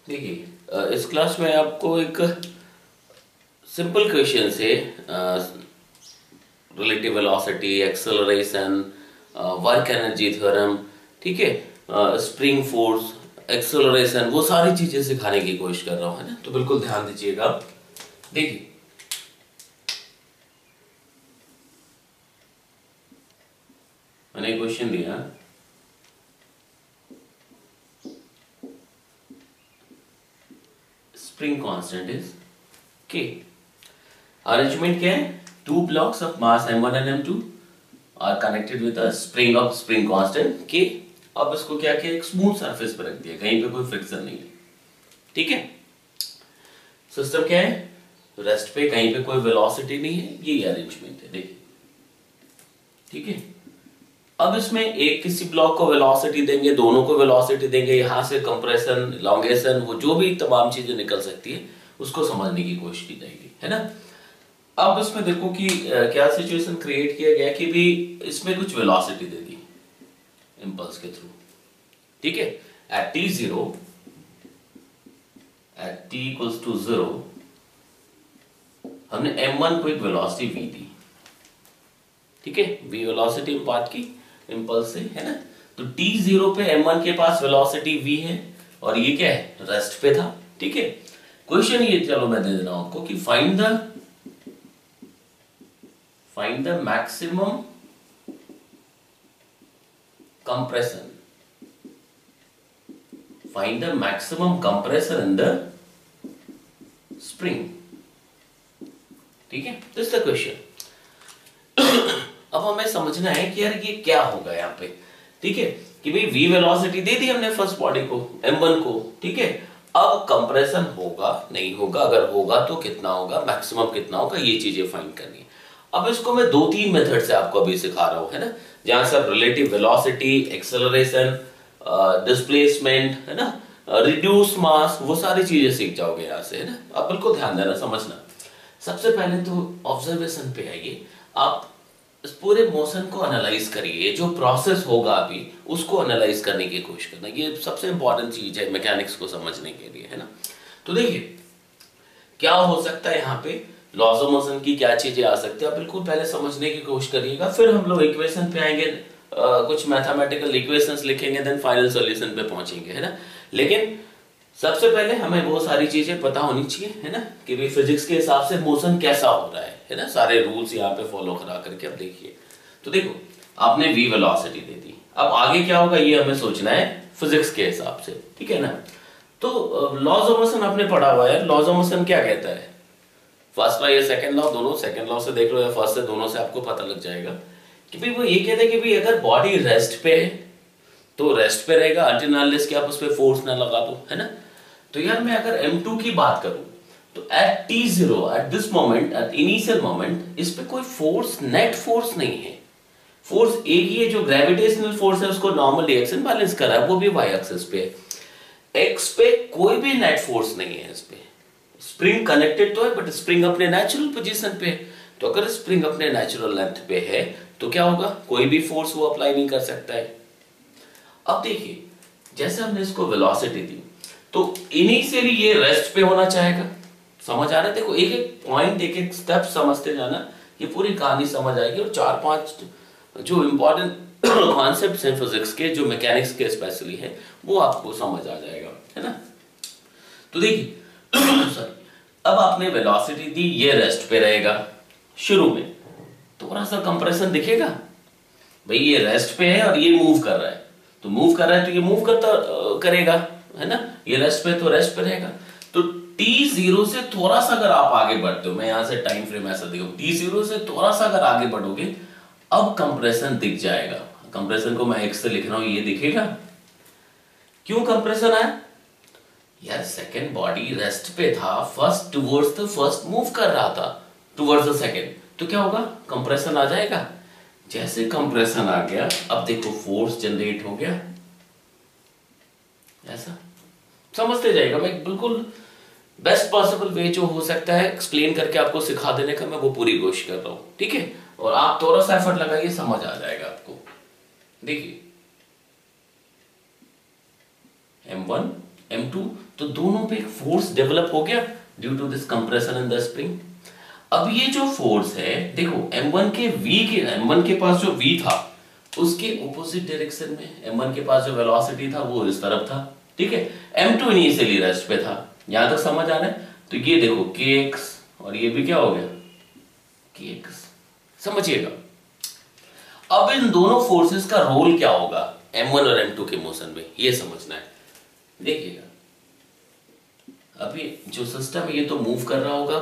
देखिए इस क्लास में आपको एक सिंपल क्वेश्चन से relative velocity, acceleration, work energy theorem, ठीक है, स्प्रिंग फोर्स, एक्सेलरेशन, वो सारी चीजें सिखाने की कोशिश कर रहा हूं, है ना। तो बिल्कुल ध्यान दीजिएगा। देखिए मैंने क्वेश्चन दिया, spring constant is K. Arrangement क्या है? Two blocks of mass m1 and m2 are connected with a spring of spring constant K. अब इसको क्या किया, एक स्मूथ सरफेस पर रख दिया, कहीं पे कोई फ्रिक्शन नहीं है, ठीक है। सिस्टम क्या है? रेस्ट पे, कहीं पे कोई वेलोसिटी नहीं है, ये अरेंजमेंट है, देखिए, ठीक है। अब इसमें एक किसी ब्लॉक को वेलोसिटी देंगे, दोनों को वेलोसिटी देंगे, यहां से कंप्रेशन, इलॉन्गेशन, वो जो भी तमाम चीजें निकल सकती है उसको समझने की कोशिश की जाएगी, है ना। अब इसमें देखो कि क्या सिचुएशन क्रिएट किया गया कि भी इसमें कुछ वेलोसिटी दे दी इंपल्स के थ्रू, ठीक है। At t0, at t equals to 0 हमने m1 को एक वेलोसिटी v दी, ठीक है। v वेलोसिटी इम्पार्ट की इंपल्स से, है ना। तो t0 पे m1 के पास वेलोसिटी v है और ये क्या है, रेस्ट पे था, ठीक है। क्वेश्चन ये, चलो मैं दे रहा हूं आपको कि find the maximum compression, find the maximum compression in the spring, ठीक है। This the question. अब हमें समझना है कि यार ये क्या होगा यहाँ पे, ठीक है, कि भाई v वेलोसिटी दे दी हमने फर्स्ट बॉडी को, m1 को, ठीक है। अब कंप्रेशन होगा नहीं होगा, अगर होगा तो कितना होगा, मैक्सिमम कितना होगा, ये चीजें फाइंड करनी है। अब इसको मैं 2-3 मेथड से आपको अभी सिखा रहा हूं, है ना, जहां से रिलेटिव वेलोसिटी, एक्सेलरेशन, डिस्प्लेसमेंट, है ना, रिड्यूस मास, वो सारी चीजें सीख जाओगे यहां से, है ना। अब बिल्कुल ध्यान देना, समझना। सबसे पहले तो ऑब्जर्वेशन पे आइए, आप इस पूरे मोशन को एनालाइज करिए, जो प्रोसेस होगा अभी उसको एनालाइज करने की कोशिश करना, ये सबसे इंपॉर्टेंट चीज है मैकेनिक्स को समझने के लिए, है ना। तो देखिए क्या हो सकता है यहाँ पे, लॉज ऑफ मोशन की क्या चीजें आ सकती है, बिल्कुल पहले समझने की कोशिश करिएगा, फिर हम लोग इक्वेशन पे आएंगे, कुछ मैथमेटिकल इक्वेशंस लिखेंगे, देन फाइनल सॉल्यूशन पे पहुंचेंगे, है ना। लेकिन सबसे पहले हमें वो सारी चीजें पता होनी चाहिए, है ना, कि भाई फिजिक्स के हिसाब से मोशन कैसा हो रहा है ना, सारे रूल्स यहाँ पे फॉलो करा करके। अब देखिए, तो देखो आपने v वेलोसिटी दे दी, अब आगे क्या होगा ये हमें सोचना है फिजिक्स के हिसाब से, ठीक है ना। तो लॉज ऑफ मोशन आपने पढ़ा हुआ है, लॉज ऑफ मोशन क्या कहता है, फर्स्ट लॉ या सेकंड लॉ, दोनों, सेकंड लॉ से देख लो या फर्स्ट से, दोनों से आपको पता लग जाएगा कि भाई वो ये कहता है कि भाई अगर बॉडी रेस्ट पे है तो रेस्ट पे रहेगा, अल्टरनेटली कि आप उस पर फोर्स ना लगा दो, है ना। तो यार मैं अगर m2 की बात करूं तो at t0, at this moment, at initial moment, इस पे कोई फोर्स, नेट फोर्स नहीं है। फोर्स एक ही है, जो ग्रेविटेशनल फोर्स है उसको नॉर्मल रिएक्शन बैलेंस कर रहा है, वो भी y एक्सिस पे है। x पे कोई भी नेट फोर्स नहीं है, इस पे स्प्रिंग कनेक्टेड तो है, बट स्प्रिंग अपने नेचुरल पोजीशन पे है। तो अगर स्प्रिंग अपने नेचुरल लेंथ पे है तो क्या होगा, कोई भी फोर्स वो अप्लाई नहीं कर सकता है। अब देखिए जैसे हमने इसको वेलोसिटी दी तो इनिशियली ये रेस्ट पे होना चाहेगा, समझ आ रहा है। देखो एक एक पॉइंट, एक एक स्टेप समझते जाना, ये पूरी कहानी समझ आएगी, और 4-5 जो इंपॉर्टेंट कॉन्सेप्ट्स हैं फिजिक्स के, जो मैकेनिक्स के स्पेशली है, वो आपको समझ आ जाएगा, है ना। तो देखिए सॉरी, अब आपने वेलोसिटी दी, ये रेस्ट पे रहेगा, शुरू में थोड़ा सा कंप्रेशन दिखेगा, भाई ये रेस्ट पे है और ये मूव कर रहा है, तो मूव कर रहा है तो ये मूव करता करेगा, है ना, ये रेस्ट पे तो रेस्ट पे रहेगा। तो t0 से थोड़ा सा अगर आप आगे बढ़ते हो, मैं यहां से टाइम फ्रेम ऐसा देखो, t0 से थोड़ा सा अगर आगे बढ़ोगे, अब कंप्रेशन दिख जाएगा। कंप्रेशन को मैं x से लिख रहा हूं, ये दिखेगा। क्यों कंप्रेशन आया यार, सेकंड बॉडी रेस्ट पे था, first towards the first move कर रहा था, टुवर्ड्स द सेकंड, तो क्या होगा, कंप्रेशन आ जाएगा। जैसे कंप्रेशन आ गया, अब देखो फोर्स जनरेट हो गया, ऐसा समझते जाएगा। मैं बिल्कुल बेस्ट पॉसिबल वे जो हो सकता है एक्सप्लेन करके आपको सिखा देने का, मैं वो पूरी कोशिश कर रहा हूं, ठीक है। और आप थोड़ा सा एफर्ट लगाइए, समझ आ जाएगा आपको। देखिए m1, M2, तो दोनों पे एक फोर्स डेवलप हो गया due to this compression in the spring. अब ये जो फोर्स है देखो M1 के पास जो V था उसके ऑपोजिट डायरेक्शन में M1 के पास जो वेलोसिटी था वो इस तरफ था, ठीक है। M2 इनिशियली रेस्ट पे था, यहां तक समझ आ रहा है। तो ये देखो kx और ये भी क्या हो गया kx, समझिएगा। अब इन दोनों फोर्सेस का रोल क्या होगा M1 और M2 के मोशन में, ये समझना है। देखिएगा अभी जो सिस्टम है ये तो मूव कर रहा होगा,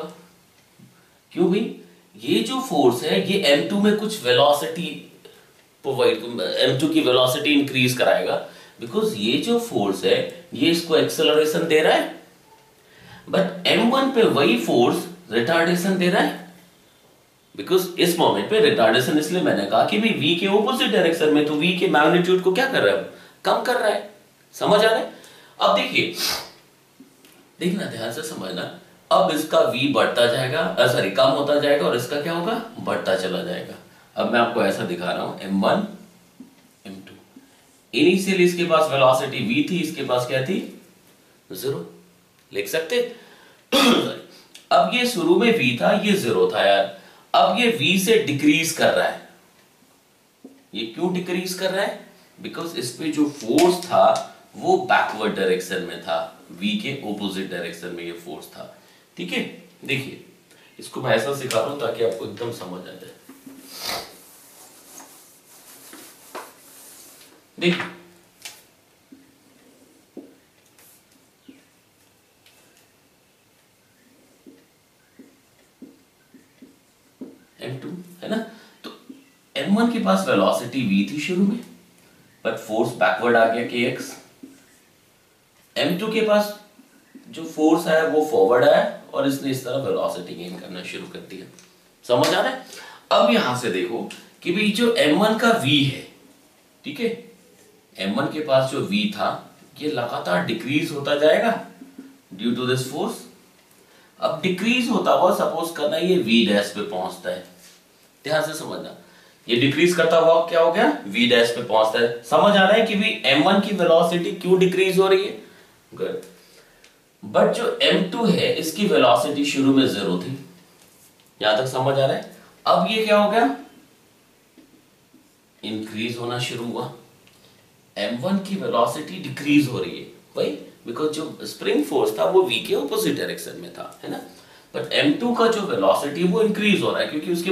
क्यों भाई, ये जो फोर्स है ये M2 में कुछ वेलोसिटी प्रोवाइड, M2 की वेलोसिटी इंक्रीज कराएगा, बिकॉज ये जो फोर्स है ये इसको एक्सेलरेशन दे रहा है, बट M1 पे वही फोर्स रिटार्डेशन दे रहा है। बिकॉज इस मोमेंट पे रिटार्डेशन इसलिए मैंने कहा कि भी V के ऑपोजिट डायरेक्शन में, तो V के मैग्नीट्यूड को क्या कर रहा है, कम कर रहा है। समझ आ रहा है। अब देखिए, देखना ध्यान से समझना, अब इसका V बढ़ता जाएगा, सॉरी कम होता जाएगा, और इसका क्या होगा, बढ़ता चला जाएगा। अब मैं आपको ऐसा दिखा रहा हूं, M1 M2, इनिशियली इसके पास वेलोसिटी V थी, इसके पास क्या थी, 0, लिख सकते अब ये शुरू में V था, ये 0 था यार, अब ये V से डिक्रीज कर रहा है। ये क्यों डिक्रीज कर रहा है, बिकॉज इस पे जो फोर्स था वो बैकवर्ड डायरेक्शन में था, V के ऑपोजिट डायरेक्शन में ये फोर्स था, ठीक है। देखिए इसको मैं ऐसा सिखा रहा हूं ताकि आपको एकदम समझ आ जाए। देखिए M2 है ना, तो M1 के पास वेलोसिटी V थी शुरू में, बट फोर्स बैकवर्ड आ गया kx। M2 के पास जो फोर्स है वो फॉरवर्ड है, और इसने इस तरह वेलोसिटी गेन करना शुरू कर दिया। समझ आ रहा है। अब यहां से देखो कि भाई जो M1 का V है, ठीक है, M1 के पास जो V था ये लगातार डिक्रीज होता जाएगा ड्यू टू दिस फोर्स। अब डिक्रीज होता हुआ सपोज करना ये V डैश पे पहुंचता है, ध्यान से समझना, ये डिक्रीज करता हुआ क्या हो गया, V डैश पे पहुंचता है। समझ आ रहा है कि भी M1 की वेलोसिटी क्यों डिक्रीज हो रही है, गुड। बट जो M2 है इसकी वेलोसिटी शुरू में 0 थी, यहां तक समझ आ रहा है। अब ये क्या हो गया, इंक्रीज होना शुरू हुआ। M1 की वेलोसिटी डिक्रीज हो रही है, भाई बिकॉज जो स्प्रिंग फोर्स था वो V के ऑपोजिट डायरेक्शन में था, है ना। बट M2 का जो वेलोसिटी वो इंक्रीज हो रहा है, क्योंकि उसके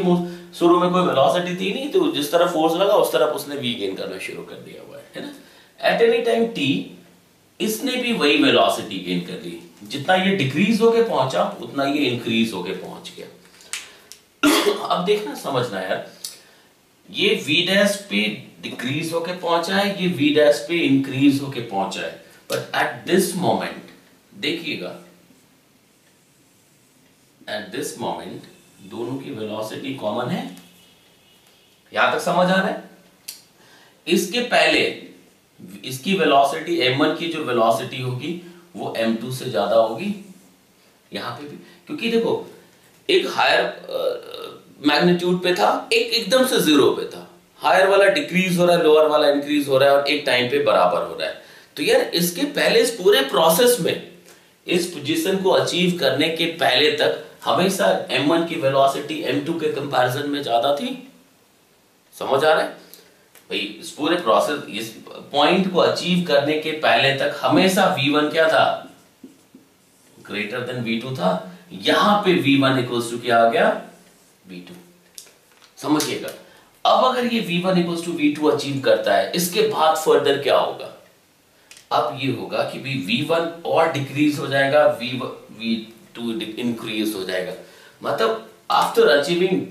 शुरू में कोई वेलोसिटी थी नहीं, तो जिस तरह फोर्स लगा उस तरफ उसने V गेन करना शुरू कर दिया हुआ है ना। एट एनी टाइम t इसने भी वही वेलोसिटी गेन कर ली, जितना ये डिक्रीज होके पहुंचा उतना ये इंक्रीज होके पहुंच गया। अब देखना समझना यार, ये V डैश पे डिक्रीज होके पहुंचा है, ये V डैश पे इंक्रीज होके पहुंचा है, बट एट दिस मोमेंट देखिएगा, एट दिस मोमेंट दोनों की वेलोसिटी कॉमन है, यहां तक समझ आ रहा है। इसके पहले इसकी वेलोसिटी M1 की जो वेलोसिटी होगी वो M2 से ज्यादा होगी, यहां पे भी, क्योंकि देखो एक हायर मैग्नीट्यूड पे था, एक एकदम से 0 पे था। हायर वाला डिक्रीज हो रहा है, लोअर वाला इंक्रीज हो रहा है, और एक टाइम पे बराबर हो रहा है। तो यार इसके पहले इस पूरे प्रोसेस में, इस पोजीशन को अचीव करने के पहले तक हमेशा M1 की वेलोसिटी M2 के कंपैरिजन में ज्यादा थी। समझ आ रहा है भाई, इस पूरे प्रोसेस, इस पॉइंट को अचीव करने के पहले तक हमेशा V1 क्या था, ग्रेटर देन V2 था। यहां पे V1 इक्वल्स टू क्या आ गया, V2। समझिएगा। अब अगर ये V1 equals to V2 achieve करता है, इसके बाद फर्दर क्या होगा, अब ये होगा कि भी V1 और डिक्रीज हो जाएगा, V2 इंक्रीज हो जाएगा। मतलब after achieving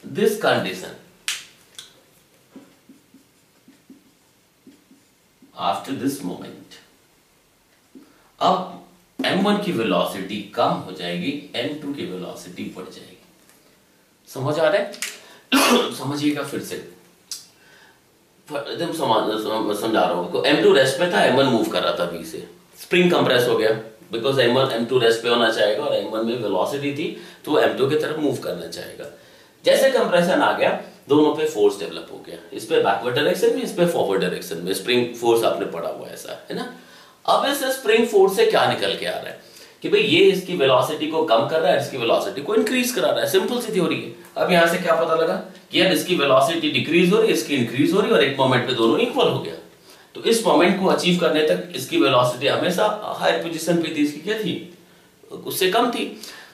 this condition, after this moment, अब M1 की वेलोसिटी कम हो जाएगी, M2 की वेलोसिटी बढ़ जाएगी। समझ आ रहा है। समझिएगा फिर से, एकदम समझा रहा हूं। M2 रेस्ट पे था, M1 मूव कर रहा था V से, स्प्रिंग कंप्रेस हो गया, बिकॉज M2 रेस्ट पे होना चाहेगा, और M1 में वेलोसिटी थी तो M2 की तरफ मूव करना चाहेगा। जैसे कंप्रेशन आ गया, दोनों पे फोर्स डेवलप हो गया, इस पे बैकवर्ड डायरेक्शन में, इस पे फॉरवर्ड डायरेक्शन में। स्प्रिंग फोर्स आपने पढ़ा हुआ है ऐसा, है ना। अब इस स्प्रिंग फोर्स से क्या निकल के आ रहा है कि भाई ये इसकी वेलोसिटी को कम कर रहा है, इसकी वेलोसिटी को इंक्रीज करा रहा है। सिंपल सी थ्योरी है। अब यहां से क्या पता लगा कि यार इसकी वेलोसिटी डिक्रीज हो रही है, इसकी इंक्रीज हो रही है, और एक मोमेंट पे दोनों इक्वल हो गया। तो इस मोमेंट को अचीव करने तक इसकी वेलोसिटी हमेशा हायर पोजीशन पे थी, इसकी क्या थी, उससे कम थी।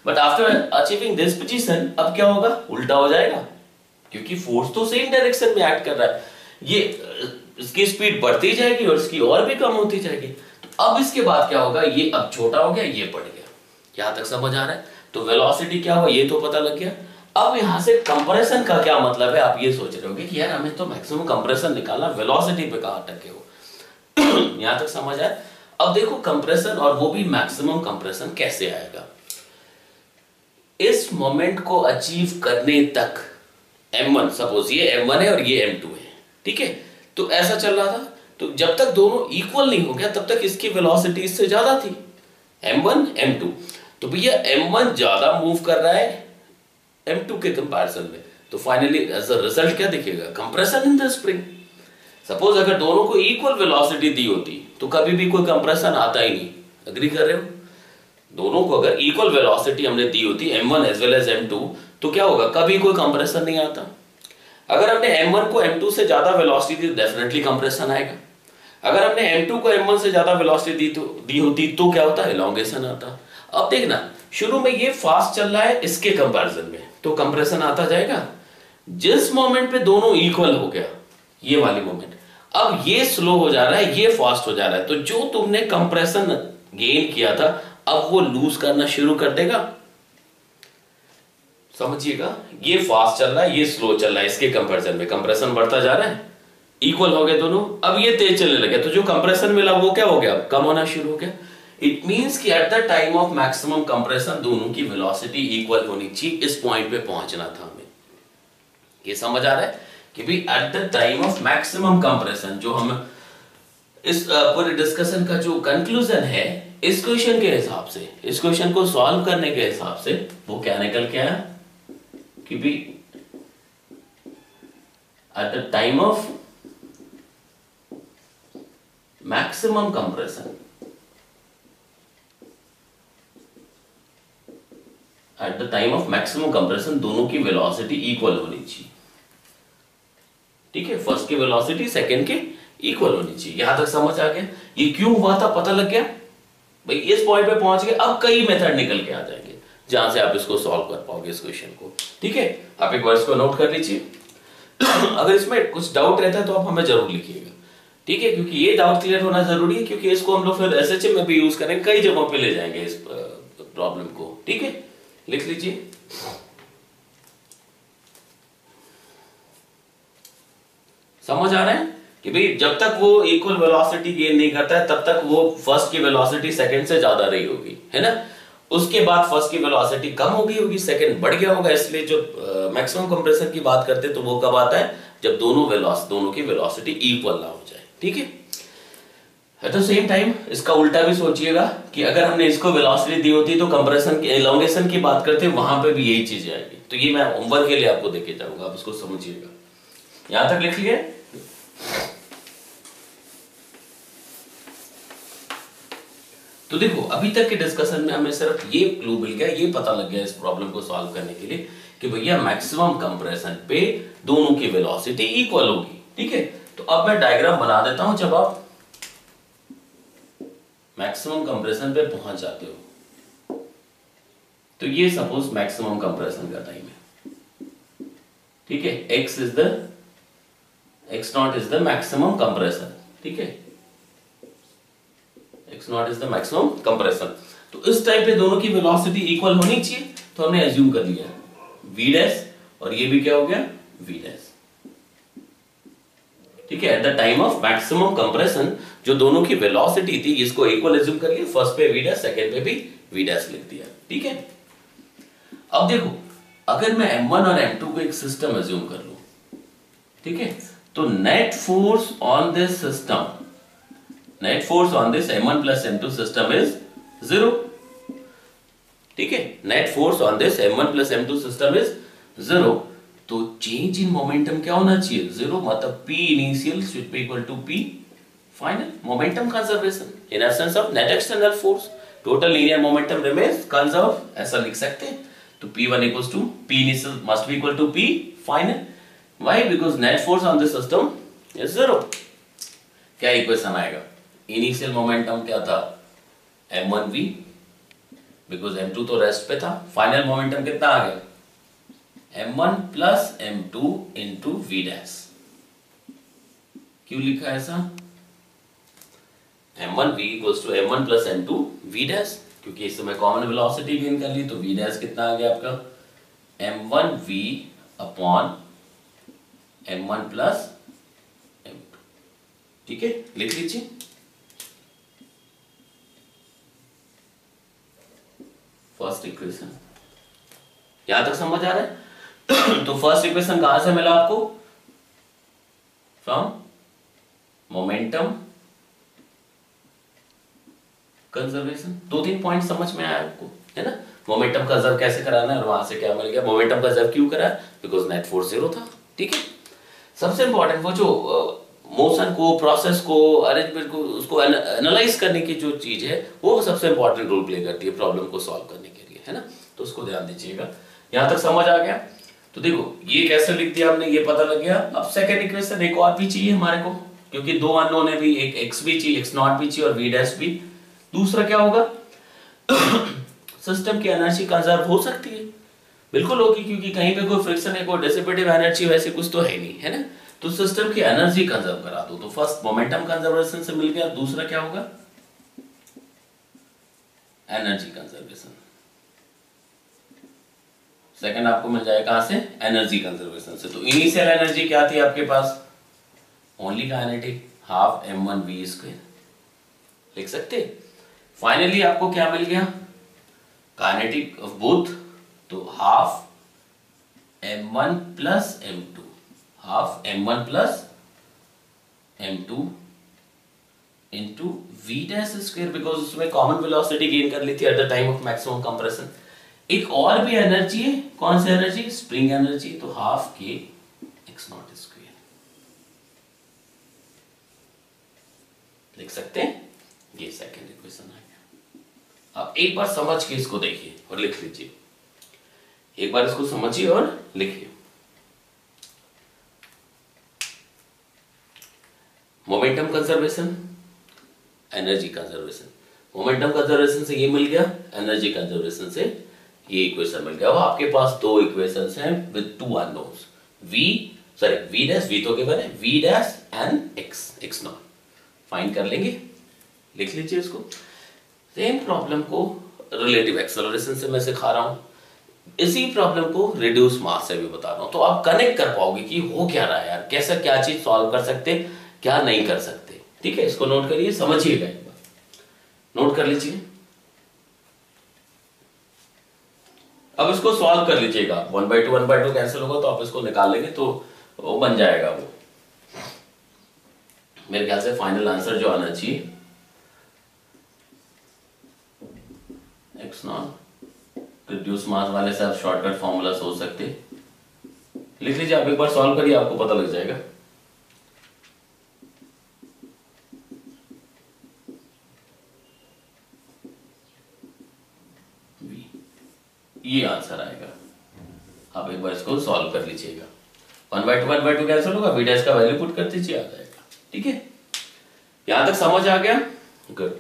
But after achieving this position अब क्या होगा, उल्टा हो जाएगा, क्योंकि फोर्स तो सेम डायरेक्शन में एक्ट कर रहा है। ये इसकी स्पीड बढ़ती जाएगी और इसकी और भी कम होती जाएगी। तो अब इसके बाद क्या होगा, ये अब छोटा हो गया, ये बढ़ गया। यहां तक समझ आ रहा है। तो वेलोसिटी क्या हुआ ये तो पता लग गया। अब यहां से कंप्रेशन का क्या मतलब है, आप ये सोच रहे होगे कि यार हमें तो मैक्सिमम कंप्रेशन निकालना, वेलोसिटी पे कहां अटके हो। यहां तक समझ आया। अब देखो कंप्रेशन, और वो भी मैक्सिमम कंप्रेशन कैसे आएगा। इस मोमेंट को अचीव करने तक m1, सपोज ये m1 है और ये m2 है, ठीक है। तो ऐसा चल रहा था, तो जब तक दोनों इक्वल नहीं हो गया तब तक इसकी वेलोसिटी इससे ज्यादा थी, m1 m2। तो भैया m1 ज्यादा मूव कर रहा है m2 के कंपैरिजन में, तो फाइनली एज अ रिजल्ट क्या दिखेगा, compression in the spring. Suppose अगर दोनों को इक्वल वेलोसिटी दी होती तो कभी भी कोई कंप्रेशन आता ही नहीं। अग्री कर रहे हो। दोनों को अगर इक्वल वेलोसिटी हमने दी होती m1 as well as m2, तो क्या होगा, कभी कोई कंप्रेशन नहीं आता। अगर हमने m1 को m2 से ज्यादा वेलोसिटी दी, डेफिनेटली कंप्रेशन आएगा। अगर हमने m2 को m1 से ज्यादा वेलोसिटी दी होती तो क्या होता है, एलोंगेशन आता। अब देखना, शुरू में ये फास्ट चल रहा है इसके कंपैरिजन में, तो कंप्रेशन आता जाएगा। जिस मोमेंट पे दोनों इक्वल हो गया, ये वाली मोमेंट, अब ये स्लो हो जा रहा है, ये फास्ट हो जा रहा है, तो जो तुमने कंप्रेशन गेन किया था अब वो लूज करना शुरू कर देगा। समझिएगा, ये फास्ट चल रहा है, ये स्लो चल रहा है, इसके कंपैरिजन में कंप्रेशन बढ़ता जा रहा है, इक्वल हो गए दोनों। अब ये तेज चलने लगे, तो जो कंप्रेशन मिला वो क्या हो गया, कम होना शुरू हो गया। इट मींस कि at the time of maximum compression दोनों की वेलोसिटी इक्वल होनी चाहिए। इस पॉइंट पे पहुंचना था हमें। ये समझ आ रहा है कि भी at the time of maximum compression, जो हम इस पूरे डिस्कशन का जो कंक्लूजन है इस क्वेश्चन के हिसाब से, इस क्वेश्चन को सॉल्व करने के हिसाब से, वो क्या निकल के आया कि भी at the time of maximum compression, at the time of maximum compression दोनों की वेलोसिटी इक्वल होनी चाहिए। ठीक है, फर्स्ट की वेलोसिटी सेकंड के इक्वल होनी चाहिए। यहां तक समझ आ गया। ये क्यों हुआ था पता लग गया भाई, इस पॉइंट पे पहुंच गए। अब कई मेथड निकल के आ जाएंगे जहां से आप इसको सॉल्व कर पाओगे इस क्वेश्चन को। ठीक है, आप एक बार इसको नोट कर लीजिए। अगर इसमें कुछ डाउट रहता है तो आप हमें जरूर लिखिएगा। ठीक है, क्योंकि ये डाउट क्लियर होना जरूरी है, क्योंकि इसको हम लोग फिर एसएचएम में भी यूज करेंगे, कई जगहों पे ले जाएंगे इस प्रॉब्लम को। ठीक है, लिख लीजिए। समझ आ रहा है कि भाई जब तक वो इक्वल वेलोसिटी गेन नहीं करता है तब तक वो फर्स्ट की वेलोसिटी सेकंड से ज्यादा रही होगी, है ना। उसके बाद फर्स्ट की वेलोसिटी कम हो गई होगी, सेकंड बढ़ गया होगा। इसलिए जो मैक्सिमम कंप्रेशन की बात करते हैं तो वो कब आता है, जब दोनों की वेलोसिटी इक्वल ना हो जाए। ठीक है, एट द सेम टाइम इसका उल्टा भी सोचिएगा कि अगर हमने इसको वेलोसिटी दी होती तो कंप्रेशन की, एलोंगेशन की बात करते वहां पे भी यही चीज आएगी। तो ये मैं होमवर्क के लिए आपको देके जाऊंगा, आप इसको समझिएगा। यहां तक लिख लिए। तो देखो, अभी तक के डिस्कशन में हमें सिर्फ ये क्लू मिल गया, ये पता लग गया इस प्रॉब्लम को सॉल्व करने के लिए कि भैया मैक्सिमम कंप्रेशन पे दोनों की वेलोसिटी इक्वल होगी। ठीक है, तो अब मैं डायग्राम बना देता हूं। जब आप मैक्सिमम कंप्रेशन पे पहुंच जाते हो तो ये सपोज मैक्सिमम कंप्रेशन का टाइम है। ठीक है, x not is the maximum compression. ठीक है, x not is the maximum compression. तो इस टाइम पे दोनों की वेलोसिटी इक्वल होनी चाहिए, तो हमने एज्यूम कर लिया v डैश, और ये भी क्या हो गया v डैश। ठीक है, at the time of maximum compression जो दोनों की वेलोसिटी थी, इसको इक्वल एज्यूम कर लिया। फर्स्ट पे v डैश, सेकंड पे भी v डैश लिख दिया। ठीक है, अब देखो, अगर मैं m1 और m2 को एक सिस्टम एज्यूम कर लूं, ठीक है, तो net force on this system, net force on this m1 plus m2 system is 0। ठीक है, net force on this m1 plus m2 system is 0। तो चेंज इन मोमेंटम क्या होना चाहिए, जीरो, मतलब P initial should be equal to P final. Momentum conservation in absence of net external force, total linear momentum remains conserve, ऐसा लिख सकते हैं। तो P1 equals to P initial must be equal to P final. Why? Because net force on the system is zero. क्या equation आएगा? Initial momentum क्या था, m1v, because m2 तो रेस्ट पे था। फाइनल मोमेंटम कितना आ गया, m1 plus m2 into v dash. क्यों लिखा है ऐसा, m1v equals to m1 plus m2 v dash, क्योंकि इस समय कॉमन वेलोसिटी गेन कर ली, तो v डैश कितना आ गया आपका, m1v upon m1 plus m2। ठीक है, लिख लीजिए। फर्स्ट इक्वेशन यहां तक समझ आ रहा है? तो फर्स्ट इक्वेशन कहां से मिला आपको, फ्रॉम मोमेंटम कंजर्वेशन। दो तीन पॉइंट समझ में आया आपको, है ना? मोमेंटम कंजर्व कैसे कराना है और वहां से क्या मिल गया, मोमेंटम कंजर्व क्यों करा, बिकॉज नेट फोर्स जीरो था। ठीक है, सबसे इंपॉर्टेंट वो जो मोशन को, प्रोसेस को, अरेंजमेंट को, उसको एनालाइज करने की जो चीज है, वो सबसे इंपॉर्टेंट रोल प्ले करती है प्रॉब्लम को सॉल्व करने के लिए, है ना? तो उसको ध्यान दीजिएगा। यहां तक समझ आ गया? तो देखो ये कैसे लिख दिया हमने, ये पता लग गया। अब सेकंड इक्वेशन एक और भी चाहिए हमारे को, क्योंकि दो अननोन है भी, एक x भी चाहिए, x नॉट भी चाहिए और v डैश भी। दूसरा क्या होगा, सिस्टम की एनर्जी कंजर्व हो सकती है, बिल्कुल होगी, क्योंकि कहीं पे कोई फ्रिक्शन है, कोई डिसिपेटिव एनर्जी वैसे कुछ तो है नहीं, है ना? तो सिस्टम की एनर्जी कंजर्व करा दो। तो फर्स्ट मोमेंटम कंजर्वेशन से मिल गया, दूसरा क्या होगा, एनर्जी कंजर्वेशन। सेकंड आपको मिल जाएगा कहां से, एनर्जी कंजर्वेशन से। तो इनिशियल एनर्जी क्या थी आपके पास, ओनली काइनेटिक, हाफ m1v², लिख सकते। फाइनली आपको क्या मिल गया, काइनेटिक ऑफ बोथ, तो half m1 plus m2, half m1 plus m2 into v dash square, because उसमें कॉमन वेलोसिटी गेन कर ली थी at the time of maximum compression. एक और भी एनर्जी है, कौन सी एनर्जी, स्प्रिंग एनर्जी, तो हाफ के x नॉट स्क्वायर, लिख सकते हैं। ये सेकंड इक्वेशन आ गया। अब एक बार समझ के इसको देखिए और लिख लीजिए, एक बार इसको समझिए और लिखिए। Momentum conservation, energy conservation. Momentum conservation से ये मिल गया, एनर्जी कंजर्वेशन से ये इक्वेशन मिल गया। वो आपके पास दो इक्वेशंस हैं with two unknowns, v dash, v तो गिवन है, v dash and x not find कर लेंगे, लिख लीजिए इसको। सेम प्रॉब्लम को रिलेटिव एक्सेलरेशन से मैं सिखा रहा हूं, इसी प्रॉब्लम को रिड्यूस मास से भी बता रहा हूं, तो आप कनेक्ट कर पाओगे कि हो क्या रहा है यार, कैसा क्या चीज सॉल्व कर सकते, क्या नहीं कर सकते। ठीक है, इसको नोट करिए, समझिएगा, एक बार नोट कर लीजिए। अब इसको सॉल्व कर लीजिएगा, 1/2 कैंसिल होगा तो आप इसको निकाल लेंगे तो वो बन जाएगा। वो मेरे ख्याल से फाइनल आंसर जो आना चाहिए, x नॉट रिड्यूस मास वाले से आप शॉर्टकट फॉर्मूला सोच सकते, लिख लीजिए। आप एक बार सॉल्व करिए, आपको पता लग जाएगा। ये आंसर आएगा, आप एक बार इसको सॉल्व कर लीजिएगा। 1/2 कैंसिल होगा, v डैश का वैल्यू पुट कर दीजिए, आ जाएगा। ठीक है, यहां तक समझ आ गया, गुड।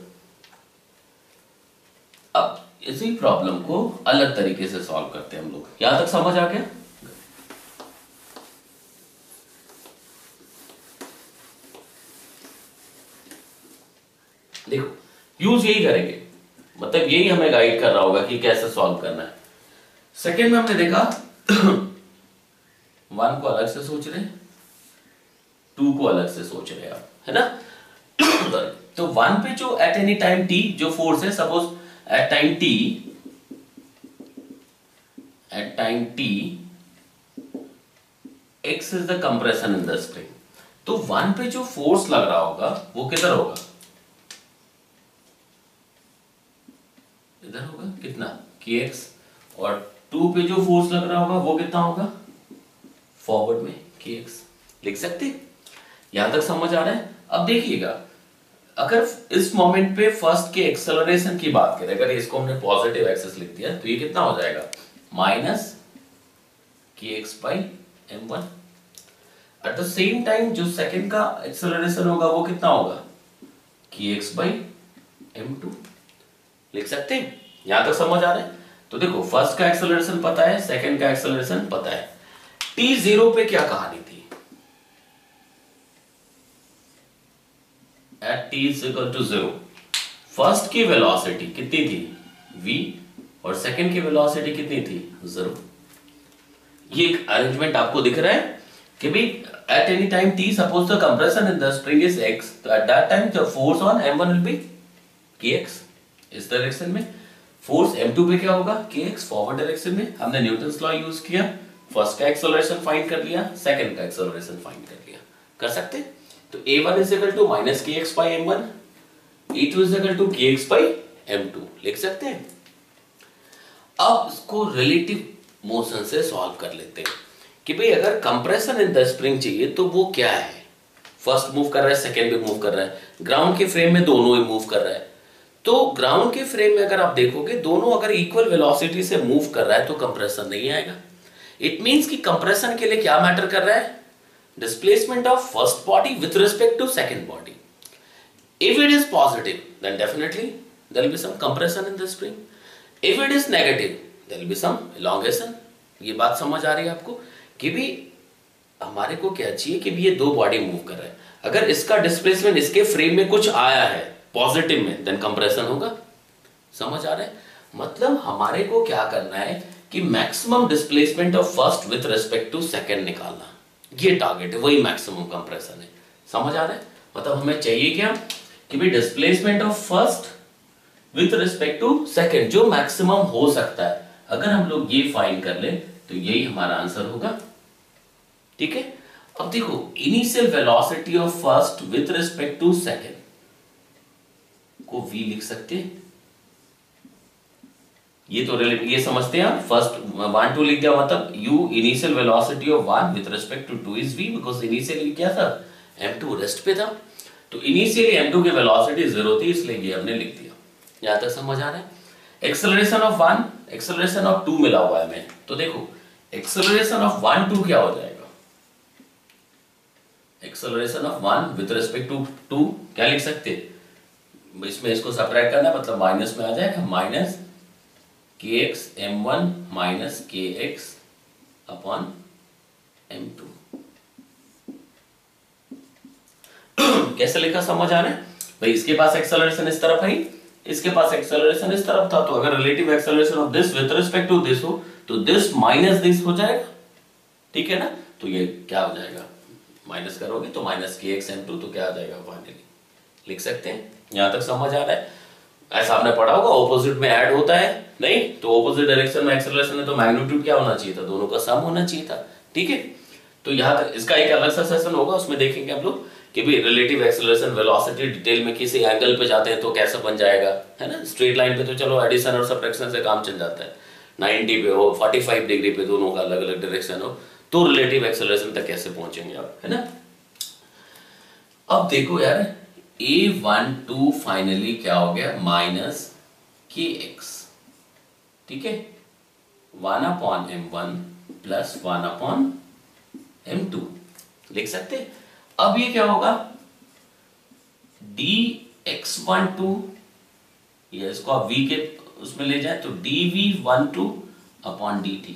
अब इसी प्रॉब्लम को अलग तरीके से सॉल्व करते हैं हम लोग, यहां तक समझ आ गया। देखो यूज यही करेंगे, मतलब यही हमें गाइड कर रहा होगा कि कैसे सॉल्व करना है। सेकेंड में हमने देखा 1 को अलग से सोच रहे, 2 को अलग से सोच रहे आप, है ना? तो 1 पे जो एट एनी टाइम t जो फोर्स है, suppose at time t x is the compression in the spring, तो 1 पे जो फोर्स लग रहा होगा वो किधर होगा, इधर होगा, कितना kx, और 2 पे जो फोर्स लग रहा होगा वो कितना होगा फॉरवर्ड में kx लिख सकते। यहां तक समझ आ रहा है। अब देखिएगा, अगर इस मोमेंट पे फर्स्ट के एक्सेलरेशन की बात करें, अगर इसको हमने पॉजिटिव एक्सिस लिख दिया तो ये कितना हो जाएगा, minus kx by m1। At the same time जो सेकंड का एक्सेलरेशन होगा वो कितना होगा, kx बाई m2 लिख सकते हैं। यहां तक समझ आ रहा है। तो देखो, फर्स्ट का एक्सेलरेशन पता है, सेकंड का एक्सेलरेशन पता है। t0 पे क्या कहानी थी, at t is equal to 0 first की वेलोसिटी कितनी थी, v, और सेकंड की वेलोसिटी कितनी थी, 0। ये एक अरेंजमेंट आपको दिख रहा है कि भाई at any time t, suppose the compression in the spring is x, तो at that time the force on m1 will be kx। इस डायरेक्शन में फोर्स m2 पे क्या होगा, kx फॉरवर्ड डायरेक्शन में। हमने न्यूटन्स लॉ यूज किया, first का एक्सेलरेशन फाइंड कर लिया, सेकंड का एक्सेलरेशन फाइंड कर लिया। कर सकते। तो a1 is equal to minus kx by m1, a2 is equal to kx by m2 लिख सकते हैं। अब इसको रिलेटिव मोशन से सॉल्व कर लेते हैं कि भाई अगर कंप्रेशन इन द स्प्रिंग चाहिए तो वो क्या है, फर्स्ट मूव कर रहा है, सेकंड भी मूव कर रहा है, ग्राउंड के फ्रेम में दोनों ही मूव कर रहा है। तो ग्राउंड के फ्रेम में अगर आप देखोगे दोनों अगर इक्वल वेलोसिटी से मूव कर रहा है तो कंप्रेशन नहीं आएगा। इट मींस कि कंप्रेशन के लिए क्या मैटर कर रहा है, displacement of first body with respect to second body. If it is positive then definitely there will be some compression in the spring, if it is negative there will be some elongation. ये बात समझ आ रही है आपको कि भी हमारे को क्या चाहिए कि भी ये दो बॉडी मूव कर रहे हैं, अगर इसका डिस्प्लेसमेंट इसके फ्रेम में कुछ आया है पॉजिटिव में देन कंप्रेशन होगा। समझ आ रहा है। मतलब हमारे को क्या करना है कि maximum displacement of first with respect to second निकालना, ये टारगेट है, वही मैक्सिमम कंप्रेशन है। समझ आ रहा है। मतलब हमें चाहिए क्या कि भाई displacement of first with respect to second जो मैक्सिमम हो सकता है, अगर हम लोग ये फाइंड कर ले तो यही हमारा आंसर होगा। ठीक है। अब देखो, initial velocity of first with respect to second को v लिख सकते हैं। ये तो ये समझते हैं, फर्स्ट 1 2 लिख दिया मतलब u initial velocity of 1 with respect to 2 is v, because initially क्या था, m2 रेस्ट पे था। तो इनिशियली m2 की वेलोसिटी 0 थी, इसलिए ये हमने लिख दिया। यहां तक समझ आ रहा है। एक्सेलरेशन ऑफ 1, एक्सेलरेशन ऑफ 2 मिला हुआ है हमें। तो देखो, एक्सेलरेशन ऑफ 1 2 क्या हो जाएगा, acceleration of 1 with respect to 2 क्या लिख सकते हैं, इसमें इसको सब्ट्रैक्ट करना मतलब माइनस में आ जाएगा, minus kx m1 minus kx upon m2। कैसे लिखा समझ आ रहा है भाई। इसके पास एक्सेलरेशन इस तरफ है, इसके पास एक्सेलरेशन इस तरफ था, तो अगर relative acceleration of this with respect to this हो तो दिस माइनस दिस हो जाएगा। ठीक है ना। तो ये क्या हो जाएगा, माइनस करोगे तो माइनस kx m2, तो क्या आ जाएगा, फाइनली लिख सकते हैं। यहां तक समझ आ रहा है। ऐसा आपने पढ़ा होगा, ऑपोजिट में ऐड होता है नहीं, तो ऑपोजिट डायरेक्शन में एक्सेलरेशन है तो मैग्नीट्यूड क्या होना चाहिए था, दोनों का सम होना चाहिए था। ठीक है। तो यहां तक इसका एक अलग सा सेशन होगा, उसमें देखेंगे हम लोग कि भी रिलेटिव एक्सेलरेशन वेलोसिटी डिटेल में किसी एंगल पे जाते हैं तो कैसे बन जाएगा, है ना। स्ट्रेट लाइन पे तो चलो एडिशन और सब्ट्रैक्शन से काम चल जाता है, 90 पे हो 45 डिग्री पे दोनों का अलग अलग डायरेक्शन हो, तो रिलेटिव एक्सेलरेशन तक कैसे पहुंचेंगे आप, है ना। अब देखो यार, a12 फाइनली क्या हो गया, माइनस kx। ठीक है, 1 upon m1 plus 1 upon m2 लिख सकते हैं। अब ये क्या होगा, dx12, ये इसको आप v के उसमें ले जाए तो dv12 अपॉन dt,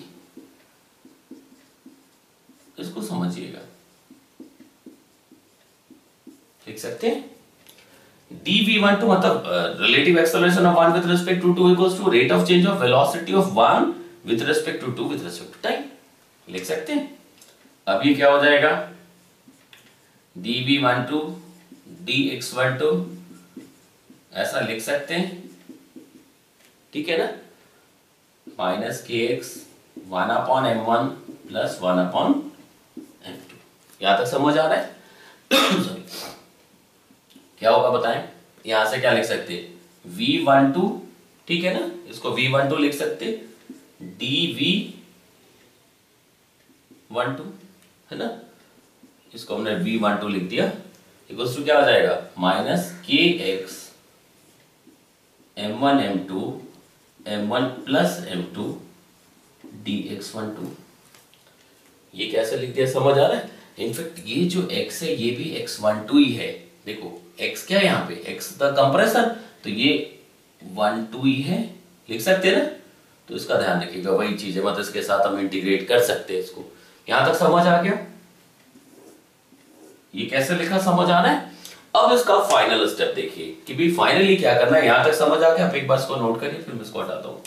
इसको समझिएगा, लिख सकते हैं। dv12 मतलब relative acceleration of 1 with respect to 2 equals to rate of change of velocity of 1 with respect to 2 with respect to time, लिख सकते हैं। अब ये क्या हो जाएगा, dv12 dx12 ऐसा लिख सकते हैं। ठीक है ना, minus kx 1 upon m1 plus 1 upon m2। यहां तक समझ आ रहा है। सॉरी, क्या होगा बताएं। यहां से क्या लिख सकते हैं, v12, ठीक है ना, इसको v12 लिख सकते, dv12 है ना, इसको हमने v12 लिख दिया, इक्वल्स टू क्या आ जाएगा माइनस के x m1 m2 m1 plus m2 dx12। ये कैसे लिख दिया समझ आ रहा है? इनफैक्ट ये जो x है ये भी x12 ही है। देखो x क्या है यहाँ पे, x द कंप्रेसर, तो ये 12 ही है, लिख सकते हैं ना। तो इसका ध्यान रखिएगा, वही चीज है, मतलब इसके साथ हम इंटीग्रेट कर सकते हैं इसको। यहां तक समझ आ गया? ये कैसे लिखा समझ आ रहा है? अब इसका फाइनल स्टेप देखिए कि भी फाइनली क्या करना है। यहां तक समझ आ गया? आप एक बार इसको नोट करिए, फिर मैं इसको हटाता हूं।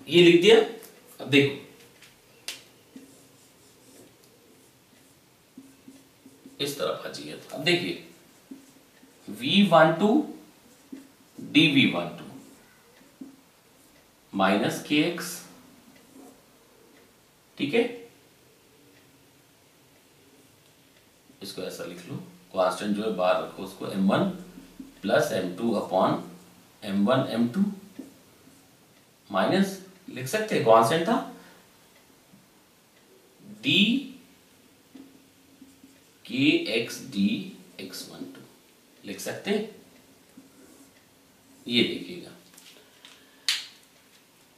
ये लिख दिया। अब देखो इस तरफ आ जाइए। अब देखिए v12 dv12 माइनस के एक्स, ठीक है, इसको ऐसा लिख लो, कांस्टेंट जो है बाहर रखो उसको, m1 plus m2 upon m1 m2 minus, लिख सकते हैं कांस्टेंट था, d के एक्स डी x12 लिख सकते हैं। ये देखिएगा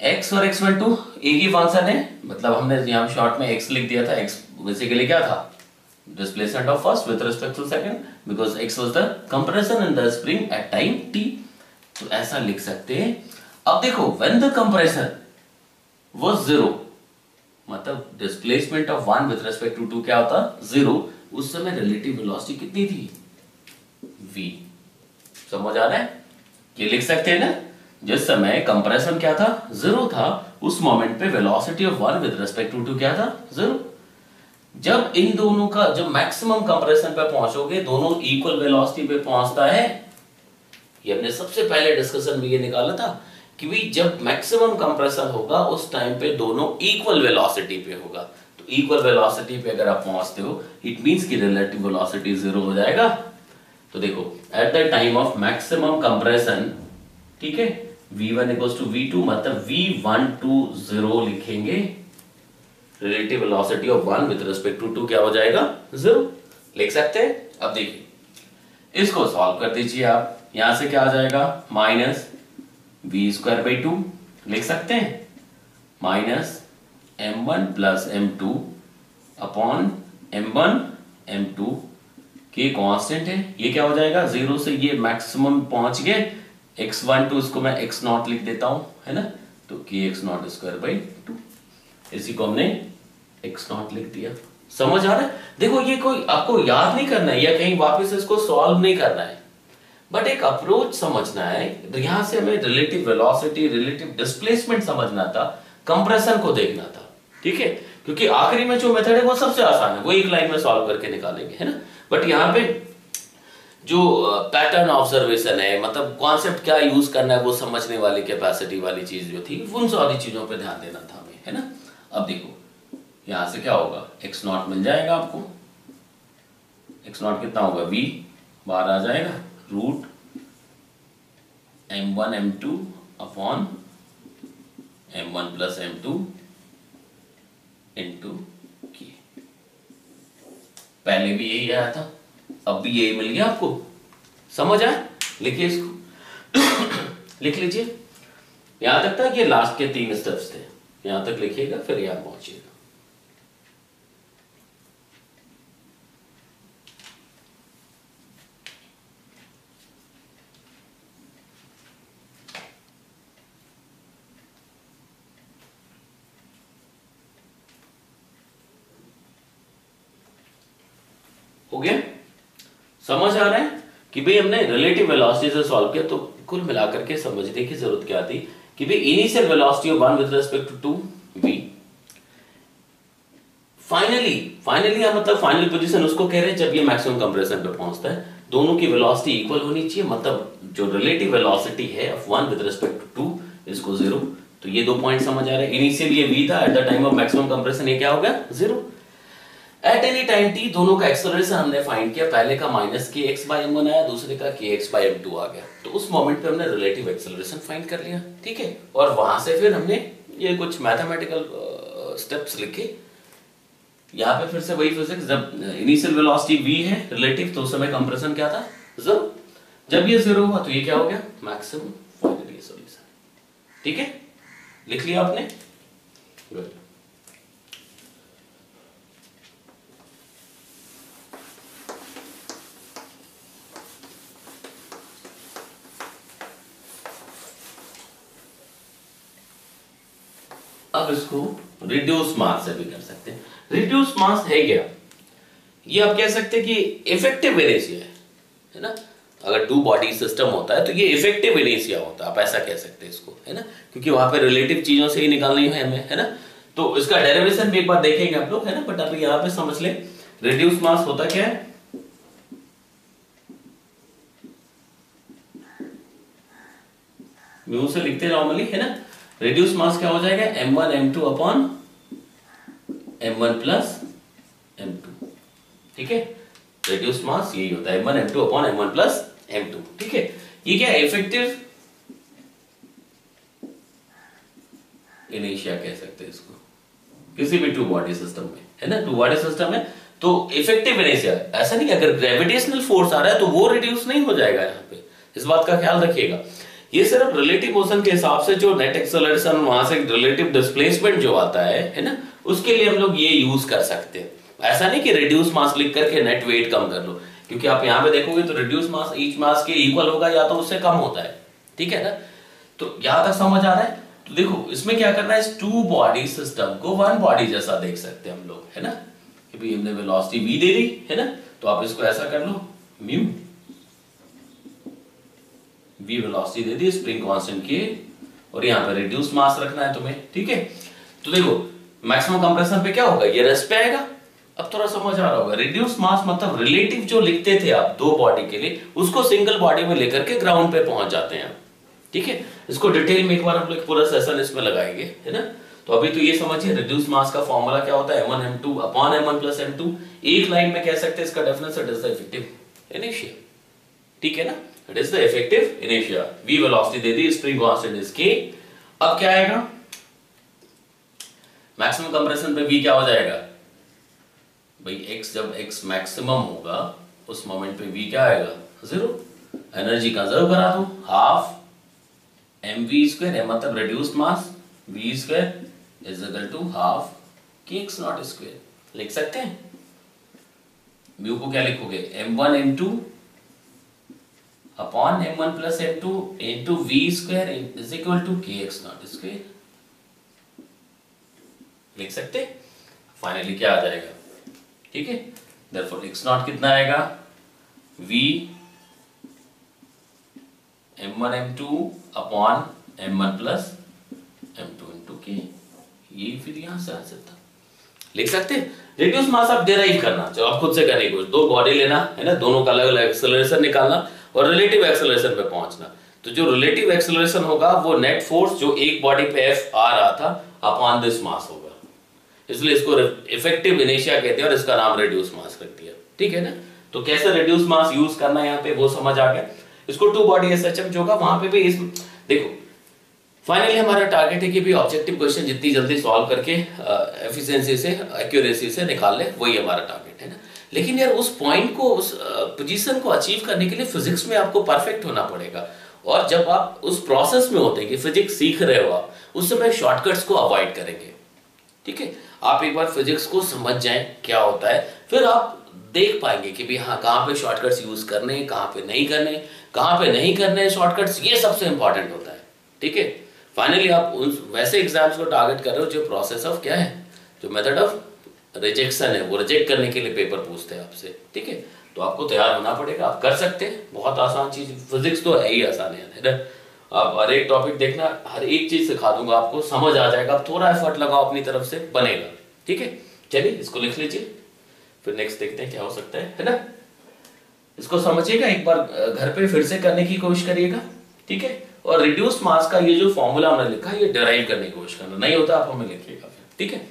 x और x12 एक ही फंक्शन है, मतलब हमने यहां शॉर्ट में x लिख दिया था। x बेसिकली क्या था, displacement of first with respect to second, because x was the compression in the spring at time t। तो ऐसा लिख सकते हैं। अब देखो when the compression was zero, मतलब displacement of one with respect to two क्या होता, zero, उस समय relative velocity कितनी थी, v। समझ आ रहा है? ये लिख सकते हैं ना, जिस समय कंप्रेशन क्या था, जीरो था, उस मोमेंट पे velocity of one with respect to क्या था, जीरो। जब इन दोनों का, जब मैक्सिमम कंप्रेशन पे पहुंचोगे, दोनों इक्वल वेलोसिटी पे पहुंचता है। ये हमने सबसे पहले डिस्कशन में ये निकाला था कि भाई जब मैक्सिमम कंप्रेशन होगा उस टाइम पे दोनों इक्वल वेलोसिटी पे होगा। तो इक्वल वेलोसिटी पे अगर आप पहुंचते हो, इट मींस कि रिलेटिव वेलोसिटी जीरो हो जाएगा। तो देखो at the time of maximum compression, ठीक है, v1 इक्वल्स टू v2, मतलब v12 0 लिखेंगे, relative velocity of one with respect to two क्या हो जाएगा, जीरो, लिख सकते हैं। अब देखिए इसको सॉल्व कर दीजिए आप, यहां से क्या आ जाएगा माइनस v²/2 लिख सकते हैं, minus m1 plus m2 upon m1 m2 के कांस्टेंट है, ये क्या हो जाएगा, जीरो से ये मैक्सिमम पहुंच गए, x12 इसको मैं x0 लिख देता हूं, है ना, तो kx02, इसी को हमने x0 लिख दिया। समझ आ रहा है? देखो ये कोई आपको याद नहीं करना है या कहीं वापस इसको सॉल्व नहीं करना है, बट एक अप्रोच समझना है। यहां से हमें रिलेटिव वेलोसिटी, रिलेटिव डिस्प्लेसमेंट समझना था, कंप्रेशन को देखना था, ठीक है, क्योंकि आखिरी में जो मेथड है वो सबसे आसान है, वो एक लाइन में सॉल्व करके निकालेंगे, है ना। बट यहाँ पे जो पैटर्न ऑब्जर्वेशन है, मतलब कॉन्सेप्ट क्या यूज करना है, वो समझने वाली कैपेसिटी वाली चीज जो थी, उन सारी चीजों पे ध्यान देना था हमें, है ना। अब देखो यहां से क्या होगा, x0 मिल जाएगा आपको, x0 कितना होगा, v बाहर आ जाएगा, root m1 m2 upon m1 plus m2 into k। पहले भी यही आया था, अब भी यही मिल गया आपको। समझ आया? लिखिए इसको लिख लीजिए, यहां तक था कि लास्ट के 3 स्टेप्स थे, यहां तक लिखिएगा, फिर यहां पहुंचिएगा। हो गया? समझ आ रहा है कि भाई हमने रिलेटिव वेलोसिटी से सॉल्व किया, तो कुल मिलाकर के समझने की जरूरत क्या थी कि भाई initial velocity of one with respect to v, finally मतलब फाइनल पोजीशन उसको कह रहे हैं जब ये मैक्सिमम कंप्रेशन पे पहुंचता है, दोनों की वेलोसिटी इक्वल होनी चाहिए, मतलब जो रिलेटिव वेलोसिटी है of one with respect to इसको जीरो। तो ये 2 पॉइंट समझ आ रहे हैं। इनिशियल ये v था, at the time of maximum compression ये क्या हो गया, zero. Eight any time t दोनों का एक्सेलरेशन हमने फाइंड किया, पहले का माइनस kx/m1 आया, दूसरे का kx/m2 आ गया, तो उस मोमेंट पे हमने रिलेटिव एक्सेलरेशन फाइंड कर लिया, ठीक है। और वहां से फिर हमने ये कुछ मैथमेटिकल स्टेप्स लिखे। यहाँ पे फिर से वही फिजिक्स, जब इनिशियल वेलोसिटी v है रिलेटिव, तो उस समय कंप्रेशन क्या था 0। जब ये 0 हुआ तो ये क्या हो गया मैक्सिमम फाइनल सॉल्यूशन। ठीक है, लिख लिया आपने? गुड। अब इसको रिड्यूस मास से भी कर सकते हैं। रिड्यूस मास है क्या, ये आप कह सकते हैं कि इफेक्टिव इनेर्शिया है ना। अगर टू बॉडी सिस्टम होता है तो ये इफेक्टिव इनेर्शिया होता है, आप ऐसा कह सकते हैं इसको, है ना, क्योंकि वहां पे रिलेटिव चीजों से ही निकालनी है हमें, है ना। तो इसका डेरिवेशन भी एक बार देखेंगे आप लोग, है ना, बट अभी यहाँ पे समझ ले रिड्यूस मास होता क्या है। म्यू से लिखते नॉर्मली, है ना। रिड्यूस मास क्या हो जाएगा m1 m2 upon m1 plus m2। ठीक है, रिड्यूस मास यही होता है m1 m2 upon m1 plus m2। ठीक है, ये क्या है इफेक्टिव इनेर्शिया कह सकते हैं इसको, किसी भी टू बॉडी सिस्टम में, है ना। टू बॉडी सिस्टम में तो इफेक्टिव इनेर्शिया, ऐसा नहीं कि अगर ग्रेविटेशनल फोर्स आ रहा है तो वो रिड्यूस नहीं हो जाएगा। यहाँ पे इस बात का ख्याल रखिएगा, ये सिर्फ रिलेटिव मोशन के हिसाब से जो नेट एक्सेलरेशन वहां से रिलेटिव डिस्प्लेसमेंट जो आता है ना, उसके लिए हम लोग ये यूज कर सकते हैं। ऐसा नहीं कि रिड्यूस मास लिख करके नेट वेट कम कर लो, क्योंकि आप यहाँ पे देखोगे तो रिड्यूस मास ईच मास के इक्वल होगा या तो उससे कम होता है। ठीक है ना, तो यहां तक समझ आ रहा है। तो देखो इसमें क्या करना है, इस टू बॉडी सिस्टम को वन बॉडी जैसा देख सकते हैं हम लोग, है ना, कि भाई हमने वेलोसिटी v दे दी, है ना, तो आप इसको ऐसा कर लो म्यू v वेलोसिटी दे दी, स्प्रिंग कांस्टेंट के, और यहाँ पे रिड्यूस मास रखना है तुम्हें। ठीक है, तो देखो मैक्सिमम कंप्रेशन पे क्या होगा, ये रेस्ट पे आएगा। अब थोड़ा समझ आ रहा होगा, रिड्यूस मास मतलब रिलेटिव जो लिखते थे आप दो बॉडी के लिए, उसको सिंगल बॉडी में लेकर के ग्राउंड पे पहुंच जाते हैं। ठीक है, इसको डिटेल में एक बार हम लोग पूरा सेशन इसमें लगाएंगे, है ना। तो अभी तो ये समझिए रिड्यूस मास का फॉर्मूला क्या होता है, m1 m2 upon m1 plus m2। एक लाइन में कह सकते हैं इसका definition, it is the effective inertia. ठीक है ना, it is the effective inertia. v velocity दे दी, स्प्रिंग कांस्टेंट इज k। अब क्या आएगा, मैक्सिमम कंप्रेशन पे v क्या हो जाएगा भाई, x जब x मैक्सिमम होगा उस मोमेंट पे v क्या आएगा 0। एनर्जी कंजर्व करा दो, हाफ mv स्क्वायर, मतलब reduced mass v square is equal to half kx not square. लिख सकते हैं म्यू को क्या लिखोगे, m1 m2 upon m1 plus m2 into v square is equal to kx not square. लिख सकते, फाइनली क्या आ जाएगा। ठीक है, देयरफॉर x नॉट कितना आएगा, v m1 m2 upon m1 plus m2 into k। ये फिर यहां से आ सकता, लिख सकते। रिड्यूस मास आप डेराइव करना, चलो आप खुद से करने को, दो बॉडी लेना है ना, दोनों का अलग अलग एक्सेलरेशन निकालना और रिलेटिव एक्सेलरेशन पे पहुंचना। तो जो रिलेटिव एक्सेलरेशन होगा वो नेट फोर्स जो एक बॉडी पे F आ रहा था अपॉन दिस मास होगा, इसलिए इसको इफेक्टिव इनेर्शिया कहते हैं और इसका नाम रिड्यूस मास रख दिया। ठीक है ना, तो कैसे रिड्यूस मास यूज करना है यहाँ पे वो समझ आ गया। इसको टू बॉडी SHM जो होगा वहां पे भी इस देखो, फाइनली हमारा टारगेट है कि भी ऑब्जेक्टिव क्वेश्चन जितनी जल्दी सॉल्व करके एफिशिएंसी से एक्यूरेसी से निकाल ले, वही हमारा टारगेट है ना। लेकिन यार उस पॉइंट को, उस पोजीशन को अचीव करने के लिए फिजिक्स में आपको परफेक्ट होना पड़ेगा। और जब आप उस प्रोसेस में होते हैं कि फिजिक्स सीख रहे हो आप, उस समय शॉर्टकट्स को अवॉइड करेंगे। ठीक है, आप एक बार फिजिक्स को समझ जाएं क्या होता है, फिर आप देख पाएंगे कि भी हाँ कहाँ पे शॉर्टकट्स यूज करने, कहाँ पे नहीं करने, कहाँ पे नहीं करने शॉर्टकट्स, ये सबसे इंपॉर्टेंट होता है। ठीक है, फाइनली आप उन वैसे एग्जाम्स को टारगेट कर रहे हो जो प्रोसेस ऑफ क्या है, जो मेथड ऑफ रिजेक्शन है, वो रिजेक्ट करने के लिए पेपर पूछते हैं आपसे। ठीक है, तो आपको तैयार होना पड़ेगा, आप कर सकते हैं, बहुत आसान चीज, फिजिक्स तो है ही आसान है ना। आप हर एक टॉपिक देखना, हर एक चीज सिखा दूंगा आपको, समझ आ जाएगा। आप थोड़ा एफर्ट लगाओ अपनी तरफ से, बनेगा। ठीक है, चलिए इसको लिख लीजिए, फिर नेक्स्ट देखते हैं क्या हो सकता है ना। इसको समझिएगा, एक बार घर पे फिर से करने की कोशिश करिएगा। ठीक है, और रिड्यूस मास का ये जो फॉर्मूला हमने लिखा है ये डेराइव करने की कोशिश करना, नहीं होता आप हमें लिखिएगा फिर। ठीक है।